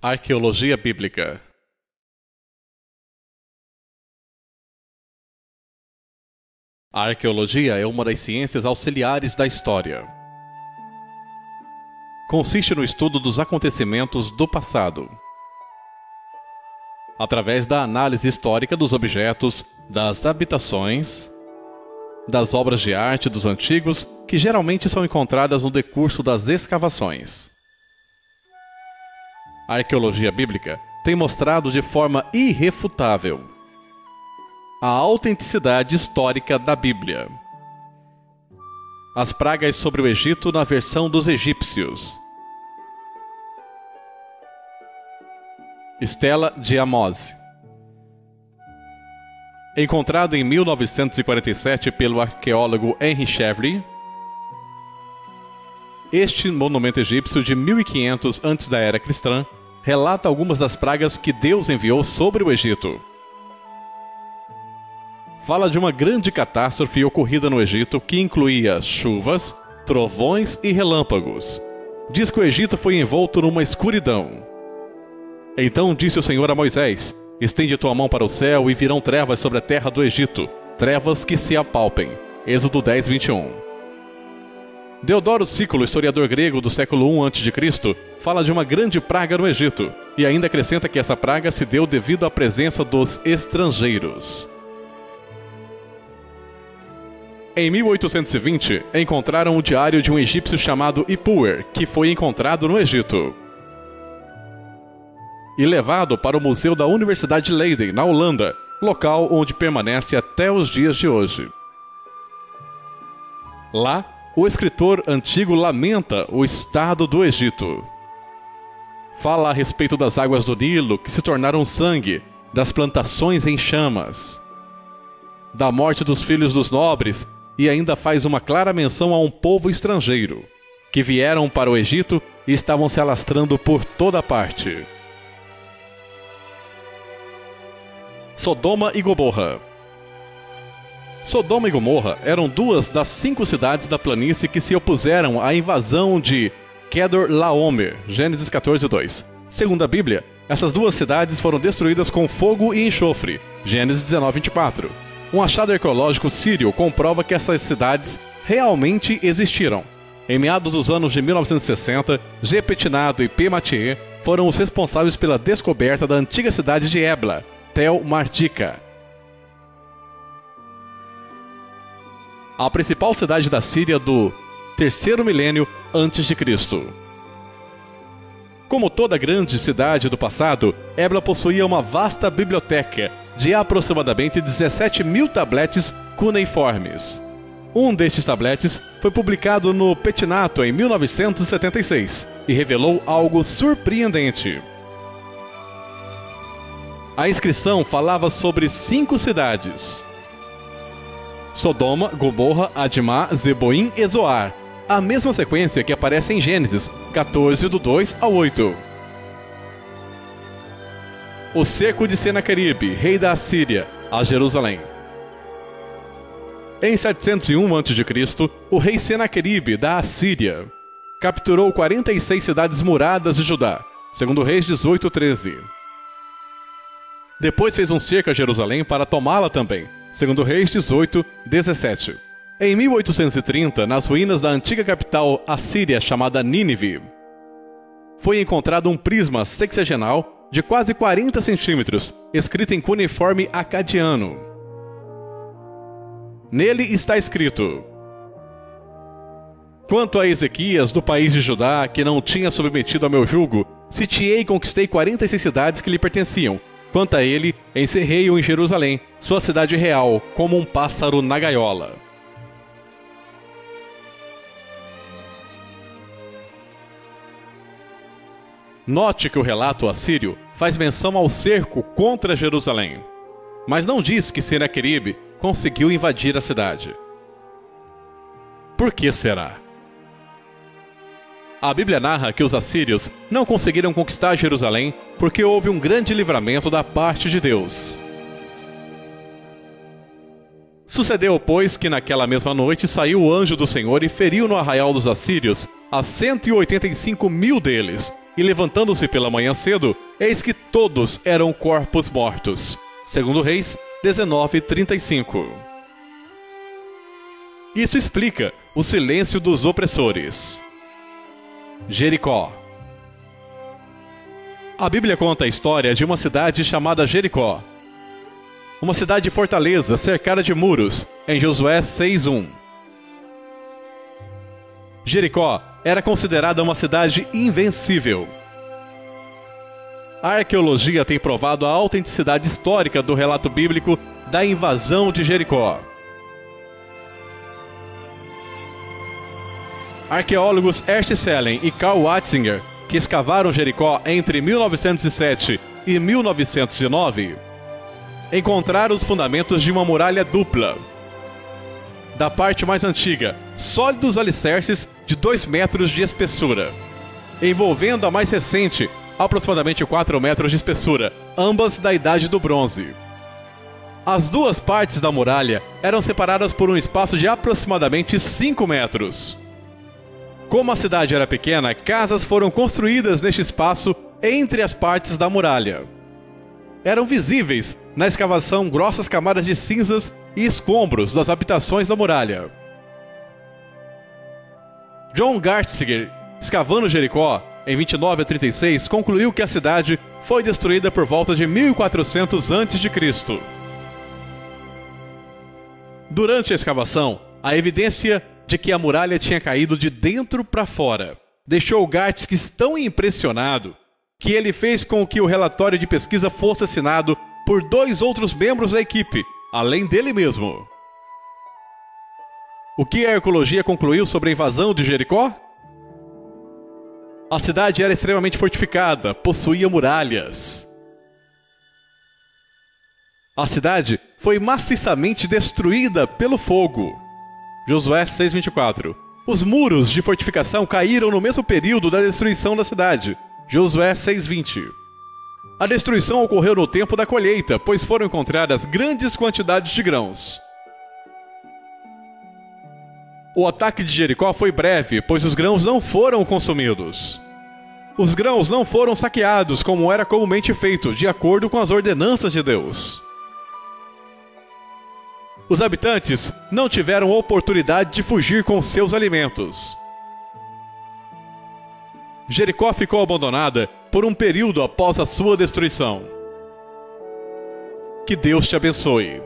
Arqueologia bíblica. A arqueologia é uma das ciências auxiliares da história. Consiste no estudo dos acontecimentos do passado, através da análise histórica dos objetos, das habitações, das obras de arte dos antigos, que geralmente são encontradas no decurso das escavações. A arqueologia bíblica tem mostrado de forma irrefutável a autenticidade histórica da Bíblia. As pragas sobre o Egito na versão dos egípcios. Estela de Amós. Encontrado em 1947 pelo arqueólogo Henry Chevry, este monumento egípcio de 1500 antes da era cristã relata algumas das pragas que Deus enviou sobre o Egito. Fala de uma grande catástrofe ocorrida no Egito que incluía chuvas, trovões e relâmpagos. Diz que o Egito foi envolto numa escuridão. Então disse o Senhor a Moisés: estende tua mão para o céu e virão trevas sobre a terra do Egito, trevas que se apalpem. Êxodo 10, 21. Deodoro Sículo, historiador grego do século I a.C., fala de uma grande praga no Egito, e ainda acrescenta que essa praga se deu devido à presença dos estrangeiros. Em 1820, encontraram o diário de um egípcio chamado Ipuwer, que foi encontrado no Egito e levado para o Museu da Universidade de Leiden, na Holanda, local onde permanece até os dias de hoje. Lá, o escritor antigo lamenta o estado do Egito. Fala a respeito das águas do Nilo que se tornaram sangue, das plantações em chamas, da morte dos filhos dos nobres, e ainda faz uma clara menção a um povo estrangeiro, que vieram para o Egito e estavam se alastrando por toda parte. Sodoma e Gomorra. Sodoma e Gomorra eram duas das 5 cidades da planície que se opuseram à invasão de Kedorlaomer, Gênesis 14, 2. Segundo a Bíblia, essas duas cidades foram destruídas com fogo e enxofre, Gênesis 19, 24. Um achado arqueológico sírio comprova que essas cidades realmente existiram. Em meados dos anos de 1960, G. Petinado e P. Mathieu foram os responsáveis pela descoberta da antiga cidade de Ebla, Tel Mardika. A principal cidade da Síria do terceiro milênio a.C. Como toda grande cidade do passado, Ebla possuía uma vasta biblioteca de aproximadamente 17.000 tabletes cuneiformes. Um destes tabletes foi publicado no Petinato em 1976 e revelou algo surpreendente. A inscrição falava sobre 5 cidades: Sodoma, Gomorra, Admá, Zeboim e Zoar, a mesma sequência que aparece em Gênesis 14, do 2 ao 8. O cerco de Senaqueribe, rei da Assíria, a Jerusalém. Em 701 a.C., o rei Senaqueribe da Assíria capturou 46 cidades muradas de Judá, segundo Reis 18, 13. Depois fez um cerco a Jerusalém para tomá-la também, segundo Reis 18, 17. Em 1830, nas ruínas da antiga capital assíria chamada Nínive, foi encontrado um prisma sexagenal de quase 40 centímetros, escrito em cuneiforme acadiano. Nele está escrito: quanto a Ezequias, do país de Judá, que não tinha submetido ao meu jugo, sitiei e conquistei 46 cidades que lhe pertenciam. Quanto a ele, encerrei-o em Jerusalém, sua cidade real, como um pássaro na gaiola. Note que o relato assírio faz menção ao cerco contra Jerusalém, mas não diz que Senaqueribe conseguiu invadir a cidade. Por que será? A Bíblia narra que os assírios não conseguiram conquistar Jerusalém porque houve um grande livramento da parte de Deus. Sucedeu, pois, que naquela mesma noite saiu o anjo do Senhor e feriu no arraial dos assírios a 185.000 deles, E levantando-se pela manhã cedo, eis que todos eram corpos mortos. 2 Reis 19:35. Isso explica o silêncio dos opressores. Jericó. A Bíblia conta a história de uma cidade chamada Jericó. Uma cidade fortaleza cercada de muros, em Josué 6:1. Jericó era considerada uma cidade invencível. A arqueologia tem provado a autenticidade histórica do relato bíblico da invasão de Jericó. Arqueólogos Ernst Sellen e Karl Watzinger, que escavaram Jericó entre 1907 e 1909, encontraram os fundamentos de uma muralha dupla. Da parte mais antiga, sólidos alicerces de 2 metros de espessura, envolvendo a mais recente, aproximadamente 4 metros de espessura, ambas da Idade do Bronze. As duas partes da muralha eram separadas por um espaço de aproximadamente 5 metros. Como a cidade era pequena, casas foram construídas neste espaço entre as partes da muralha. Eram visíveis na escavação grossas camadas de cinzas e escombros das habitações da muralha. John Gartziger, escavando Jericó, em 29 a 36, concluiu que a cidade foi destruída por volta de 1400 a.C. Durante a escavação, a evidência de que a muralha tinha caído de dentro para fora deixou Gartziger tão impressionado que ele fez com que o relatório de pesquisa fosse assinado por 2 outros membros da equipe, além dele mesmo. O que a arqueologia concluiu sobre a invasão de Jericó? A cidade era extremamente fortificada, possuía muralhas. A cidade foi maciçamente destruída pelo fogo. Josué 6:24. Os muros de fortificação caíram no mesmo período da destruição da cidade. Josué 6:20. A destruição ocorreu no tempo da colheita, pois foram encontradas grandes quantidades de grãos. O ataque de Jericó foi breve, pois os grãos não foram consumidos. Os grãos não foram saqueados, como era comumente feito, de acordo com as ordenanças de Deus. Os habitantes não tiveram oportunidade de fugir com seus alimentos. Jericó ficou abandonada por um período após a sua destruição. Que Deus te abençoe.